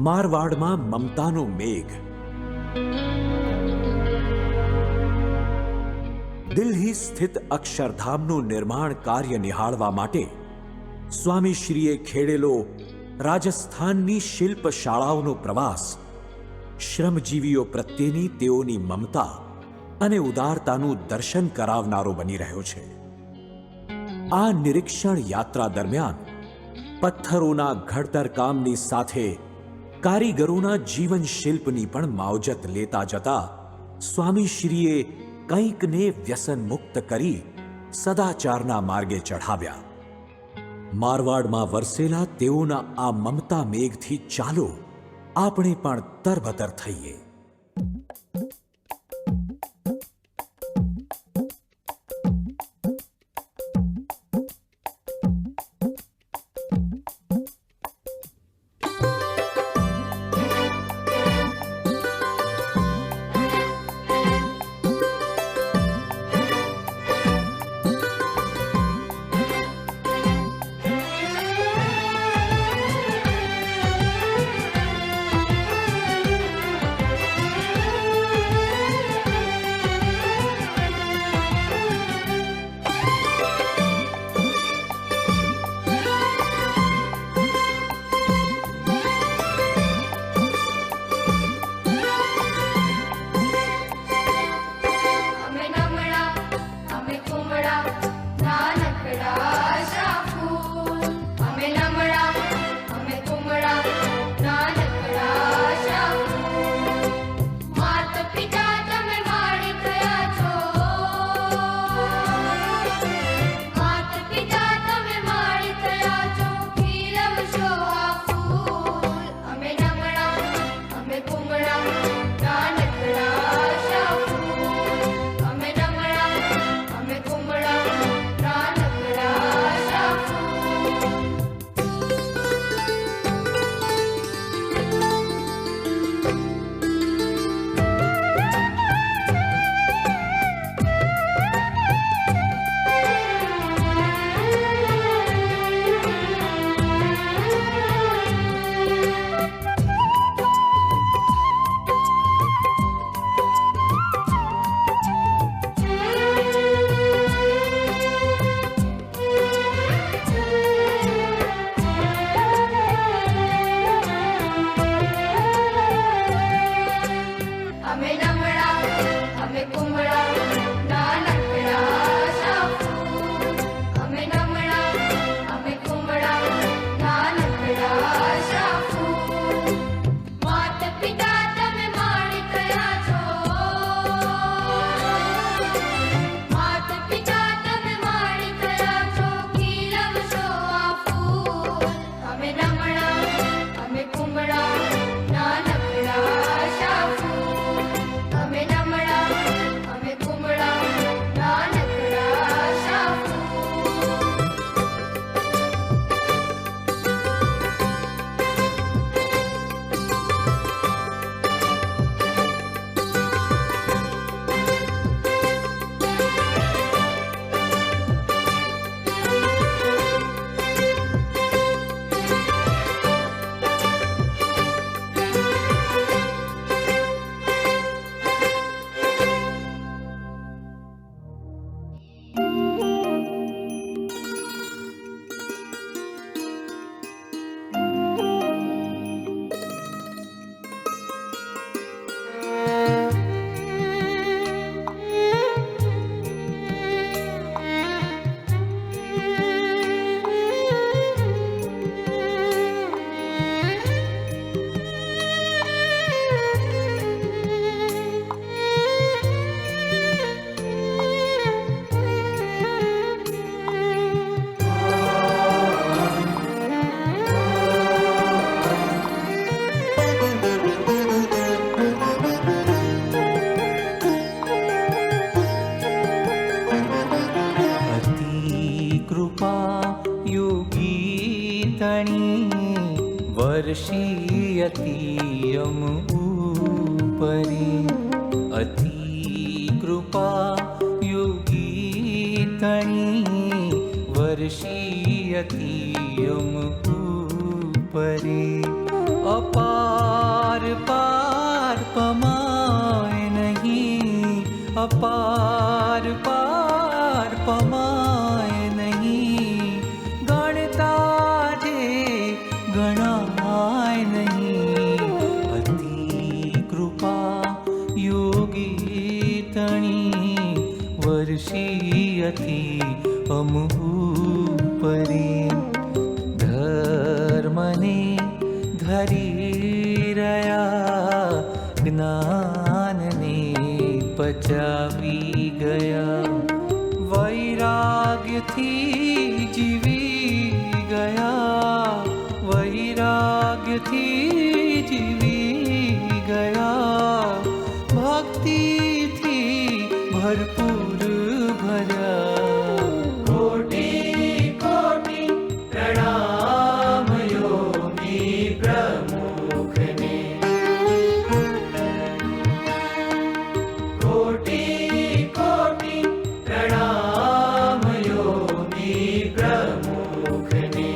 મારવાડમાં મમતાનો મેઘ. દિલ્હી સ્થિત અક્ષરધામનું નિર્માણ કાર્ય નિહાળવા માટે સ્વામીશ્રીએ ખેડેલો રાજસ્થાનની શિલ્પ શાળાઓનો પ્રવાસ શ્રમજીવીઓ પ્રત્યેની તેઓની મમતા અને ઉદારતાનું દર્શન કરાવનારો બની રહ્યો છે. આ નિરીક્ષણ યાત્રા દરમિયાન પથ્થરોના ઘડતર કામની સાથે કારીગરોના જીવન શિલ્પની પણ માવજત લેતા જતા સ્વામીશ્રીએ કંઈકને વ્યસન મુક્ત કરી સદાચારના માર્ગે ચઢાવ્યા. મારવાડમાં વરસેલા તેઓના આ મમતા મેઘથી ચાલો આપણે પણ તરબતર થઈએ. वर्षीयति यम ऊपरी अति कृपा योगी तणी वर्षीयति यम ऊपरी अपार पार पमाय नहीं, अपार पार पमाय नहीं, गणता जे गणाय नहीं, अति कृपा योगी तणी वर्षी अति अमहु परी, धर्मने धरी रया ज्ञानने पचावी गया, वैराग्य थी जीवी गया, वैराग्य थी जीवी गया, भक्ति थी भरपूर भरा। कोटि कोटि प्रणाम योगी प्रमुख ने, कोटि कोटि प्रणाम योगी प्रमुख ने।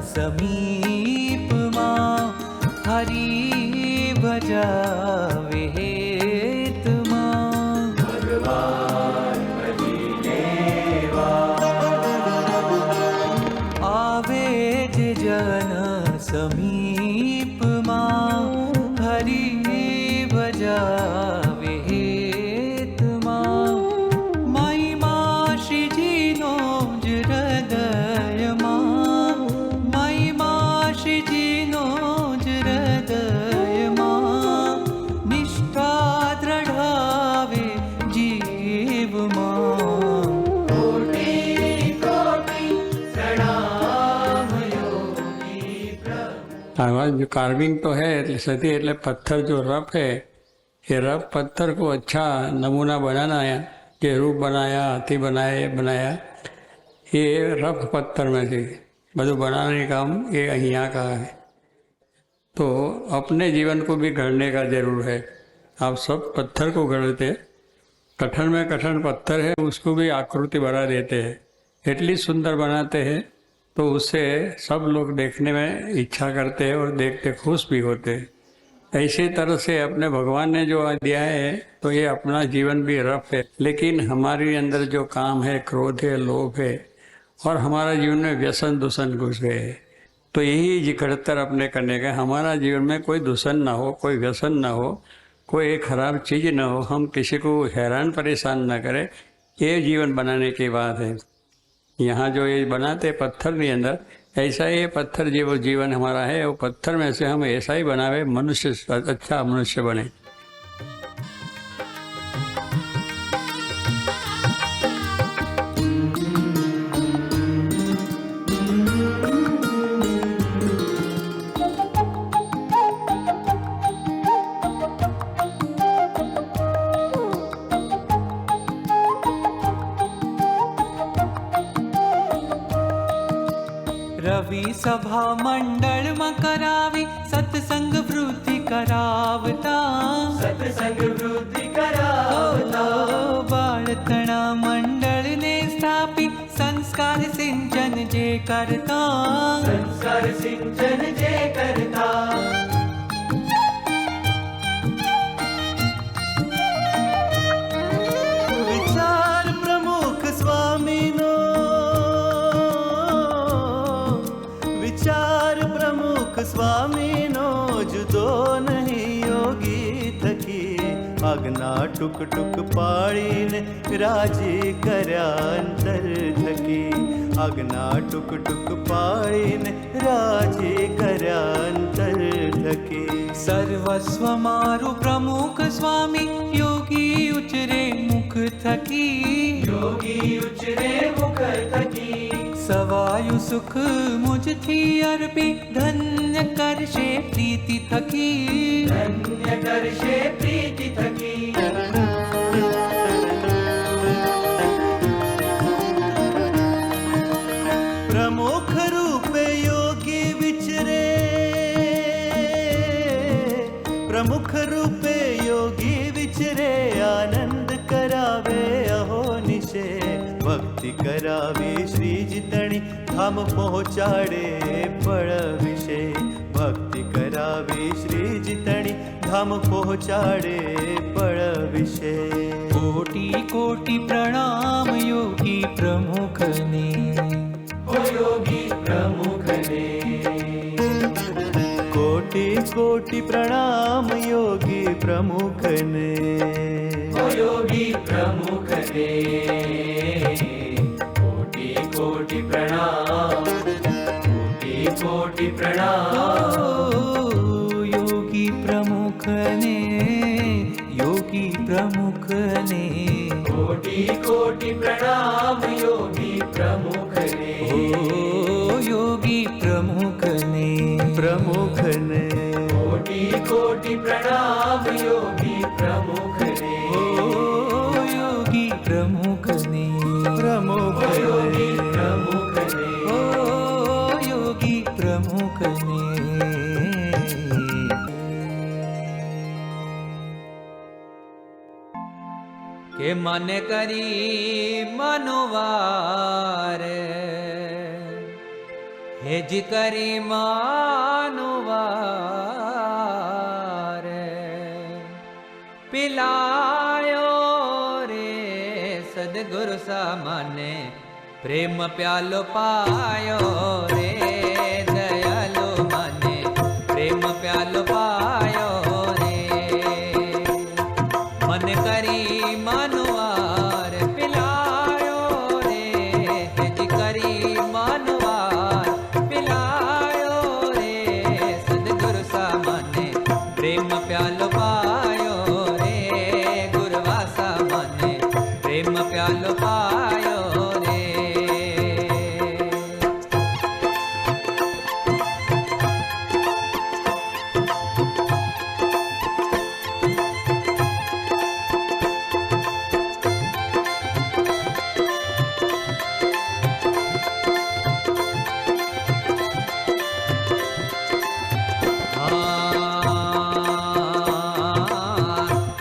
समीप मां हरि भजावे हेत मां, भगवान भजी लेवा, आवे जे जन समीप मां हरि भजावे हेत मां, महिमा श्री जी नो हृदय मां, निष्ठा दृढ़ावे जीव मां, कोटि कोटि प्रणाम योगी प्रभु। हमारा जो कार्विंग तो है सती એટલે पत्थर जो रफ है, ये रफ पत्थर को अच्छा नमूना बनाना है, ये रूप बनाया, हाथी बनाया, ये बनाया, ये रफ पत्थर में से બધું बनाने का काम ये यहाँ का है। तो अपने जीवन को भी गढ़ने का जरूर है। आप सब पत्थर को गढ़ते, कठिन में कठिन पत्थर है उसको भी आकृति बना देते हैं, इतनी सुंदर बनाते हैं तो उससे सब लोग देखने में इच्छा करते हैं और देखते खुश भी होते हैं। ऐसी तरह से अपने भगवान ने जो दिया है तो ये अपना जीवन भी रफ है, लेकिन हमारे अंदर जो काम है, क्रोध है, लोभ है और हमारा जीवन में व्यसन दूषण घुस गए, तो यही जिकड़तर अपने करने का, हमारा जीवन में कोई दूषण ना हो, कोई व्यसन ना हो, कोई खराब चीज़ ना हो, हम किसी को हैरान परेशान ना करें, ये जीवन बनाने की बात है। यहाँ जो ये बनाते पत्थर के अंदर, ऐसा ही पत्थर जो जीवन हमारा है, वो पत्थर में से हम ऐसा ही बनावे, मनुष्य अच्छा मनुष्य बने। रवि सभा मंडल में करावी सत्संग वृद्धि करावता, सत्संग वृद्धि करावता, बाळतणा मंडल ने स्थापी संस्कार सिंचन जे करता, संस्कार सिंचन जे करता। विचार प्रमुख स्वामी नो, विचार प्रमुख स्वामी नो जुदो नहीं योगी थकी, आज्ञा टुक टुक पाड़ी ने राजी कर्या अंतर थकी, आज्ञा टुक टुक पाड़ी ने राजी कर्या अंतर थकी। सर्वस्व मारु प्रमुख स्वामी योगी उचरे मुख थकी, योगी उचरे मुख थकी। सवायु सुख मुझ थी अर्पी धन्य ધન્ય કરશે પ્રીતિ થકી, ધન્ય કરશે પ્રીતિ થકી. પ્રમુખ રૂપે યોગી વિચરે, પ્રમુખ રૂપે યોગી વિચરે, આનંદ કરાવે અહો નિશે, ભક્તિ કરાવી શ્રીજી તણી ધામ પહોંચાડે પળ વિશે, ભક્તિ કરાવી શ્રીજી તણી ધામ પહોંચાડે પળ વિશે. કોટી કોટી પ્રણામ યોગી પ્રમુખને, ઓ યોગી પ્રમુખને. કોટી કોટી પ્રણામ યોગી પ્રમુખને, ઓ યોગી પ્રમુખને. કોટી કોટી પ્રણામ, કોટી કોટી પ્રણામ. યોગી પ્રમુખને, યોગી પ્રમુખને, કોટી કોટી પ્રણામ યોગી પ્રમુખને. ઓ યોગી પ્રમુખને, પ્રમુખને. કોટી કોટી પ્રણામ યોગી પ્રમુખને. ઓ યોગી પ્રમુખને, યોગી પ્રમુખને. ઓ યોગી પ્રમુખને. કે મને કરી મનોવાર, હેજી કરી માનવાર, પિલાયો રે સદગુરુ સામાને, પ્રેમ પ્યાલો પાયો રે દયાલો મને, પ્રેમ પ્યાલો પાયો રે. મન કરી મનવાર પિલાયો રે, હેજી કરી મનવાર પિલાયો રે સદગુરુ સામાને, પ્રેમ પ્યાલો પાયો રે ગુરવા સામાને, પ્રેમ પ્યાલો પાયો રે.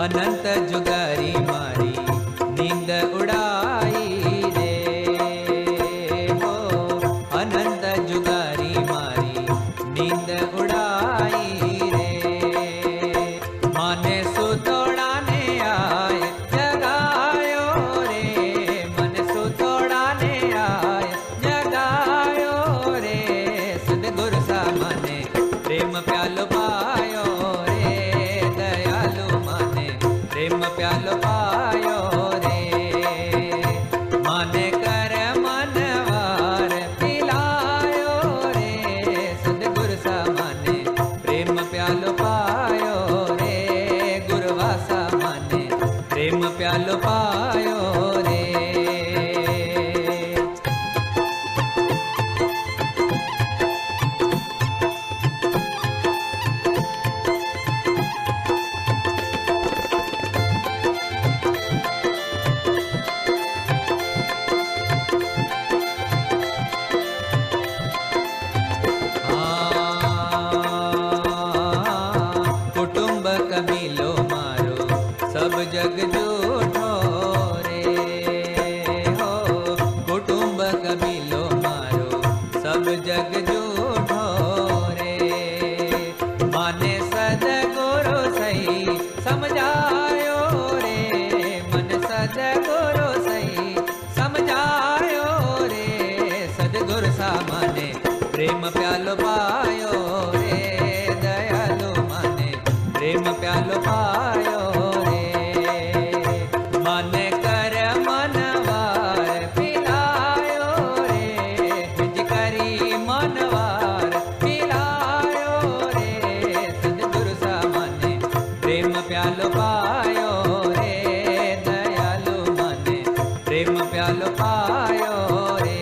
અનંત જુગારી મારી નીંદ ઉડાઈ રે, હો અનંત જુગારી મારી નીંદ ઉડાઈ રે. મને સુતોડાને આય જગાયો રે, મને સુતોડાને આય જગાયો રે સદગુરુ સામાને, પ્રેમ પ્યાલો પાયો રે દયાલુ મને, પ્રેમ પ્યાલો પાયો રે. મને કર મનવાર પિલાયો રે સદગુરુ સામાને, પ્રેમ પ્યાલો પાયો રે ગુરવા સામાને, પ્રેમ પ્યાલો પાયો રે. કુટુંબ કબીલો મારો સબ જગ જૂઠો રે, હો કુટુંબ કબીલો મારો સબ જગ જૂઠો રે. મને સદગુરુ સહી સમજાયો રે, મને સદગુરુ સહી સમજાયો રે સદગુરુ સામાને, પ્રેમ પ્યાલો પાયો રે દયાલુ મને, પ્રેમ પ્યાલો પાયો રે. મને કર મનવાર પિલાયો રે, હેજી કરી મનવાર પિલાયો રે સદગુરુ સામાને, પ્રેમ પ્યાલો પાયો રે દયાલુ મને, પ્રેમ પ્યાલો પાયો રે.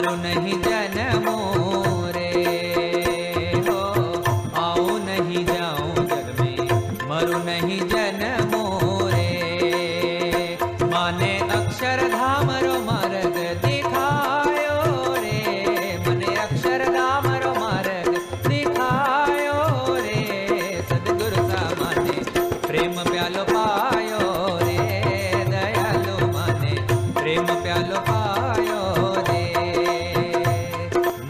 मरु नहीं जन्मो रे हो आऊं नहीं जाऊं जग में मरु नहीं जन्मो रे माने अक्षरधाम रो मार्ग दिखायो रे मने अक्षरधाम रो मार्ग दिखायो रे सद्गुरु सा माने प्रेम प्यालो पायो रे दयालु माने प्रेम प्यालो पायो रे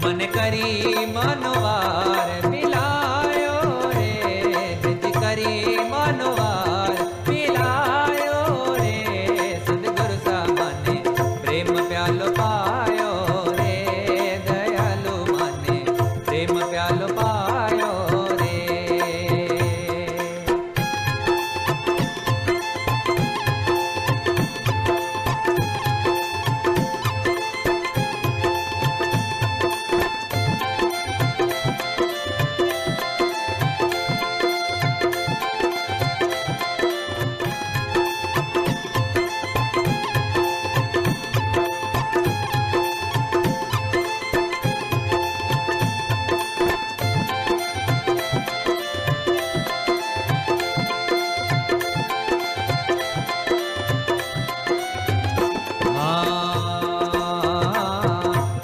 मन करी मनवार मिलायो रे हित करी मनवार मिलायो रे सद्गुरु सा माने प्रेम प्यालो पायो रे दयालु माने प्रेम प्यालो पायो रे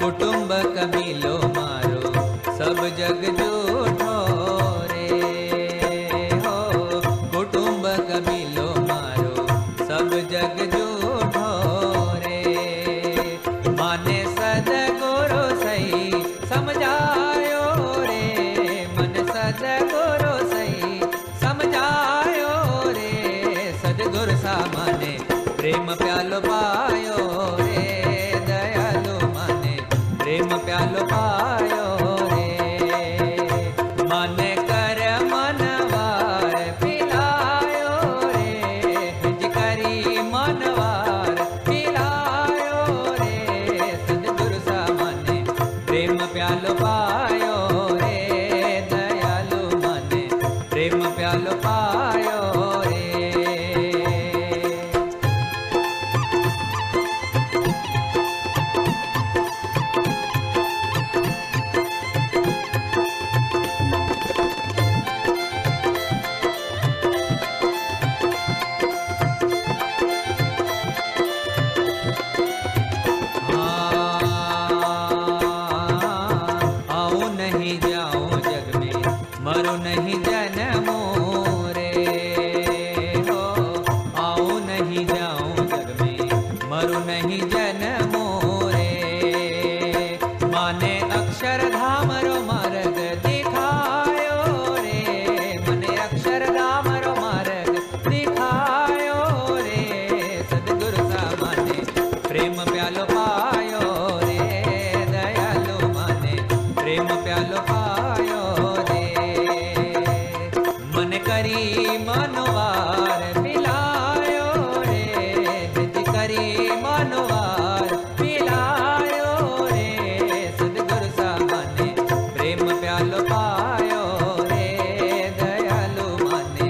कुटुंब कबीलो मारो सब जग जूठो रे हो कुटुंब कबीलो मारो सब जग जूठो रे माने सद्गुरु सही समझायो रे मन सद्गुरु सही समझायो रे सद्गुरु सा माने प्रेम प्यालो पायो रे दयालु माने प्रेम प्यालो पायो रे माने कर मनवार पिलायो रे हिज करी मनवार पिलायो रे सद्गुरु सा माने प्रेम प्यालो पायो रे दयालु माने प्रेम प्यालो पायो रे आऊं नहीं जाऊं जग में मरु नहीं जन्मो रे हो आऊं नहीं जाऊं जग में मरु नहीं जन्मो रे माने अक्षरधाम रो मार्ग दिखायो रे मने अक्षरधाम रो मार्ग दिखायो रे सद्गुरु सा माने प्रेम प्यालो पायो रे दयालु माने प्रेम प्यालो पायो रे मन करी मनवार मिलायो रे हित करी मनवार मिलायो रे सद्गुरु सा माने प्रेम प्यालो पायो रे दयालु माने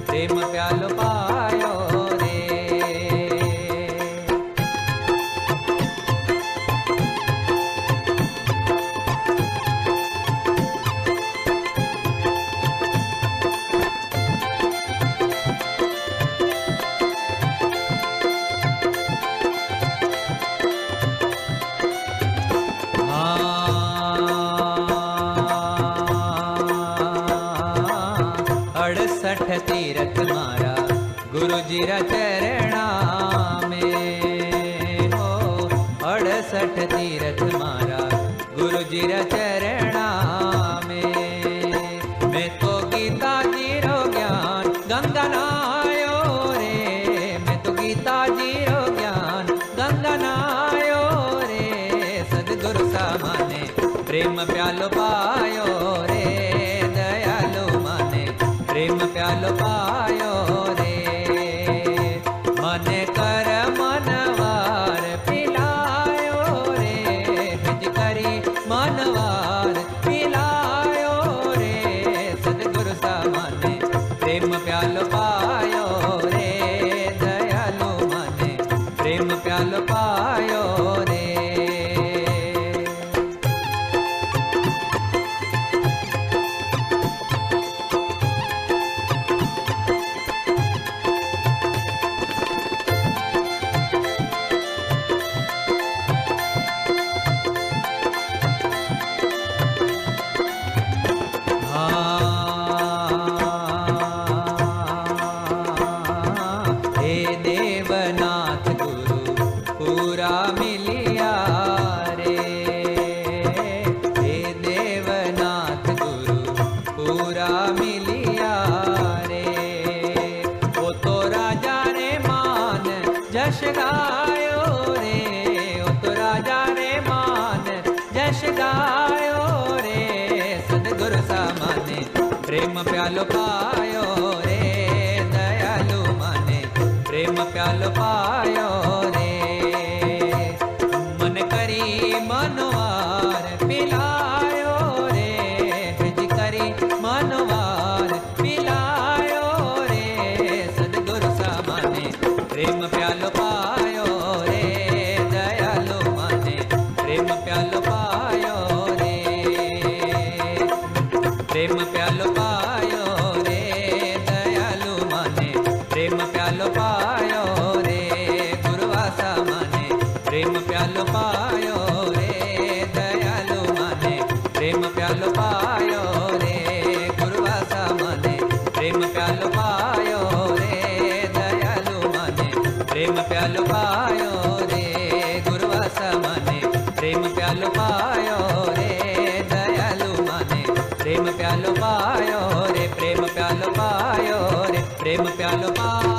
प्रेम प्यालो पायो रे अड़सठ तीरथ मारा गुरु जी रा चरणा में हो 68 तीरथ मारा गुरु जी रा चरणा में मैं तो गीता जी रो ज्ञान गंगा नायो रे मैं तो गीता जी रो ज्ञान गंगा नायो रे सद्गुरु सा माने प्रेम प्यालो पायो रे दयालु माने प्रेम प्यालो पायो रे मने कर मनवार पिलायो रे हिज करी मनवार पिलायो रे सद्गुरु सा माने प्रेम प्यालो पायो रे दयालु माने प्रेम प्यालो पायो रे जश गायो रे ओ तो राजा रे मान जश गायो रे सदगुरु सामाने प्रेम प्यालो पायो रे दयालु माने प्रेम प्यालो पायो रे मन करी मनवार पिलायो रे फिज करी मनवार पिलायो रे सदगुरु सामाने प्रेम प्यालो पायो रे दयालु माने प्रेम प्यालो पायो रे प्रेम प्यालो पायो रे दयालु माने प्रेम प्यालो पायो रे गुरुवासा माने प्रेम प्यालो पायो रे दयालु माने प्रेम प्यालो पायो रे गुरुवासा माने प्रेम प्यालो पायो रे दयालु माने प्रेम प्यालो पायो रे गुरुवासा माने प्रेम प्यालो पायो रे दयालु माने प्रेम प्यालो पायो रे प्रेम प्यालो पायो रे प्रेम प्यालो पायो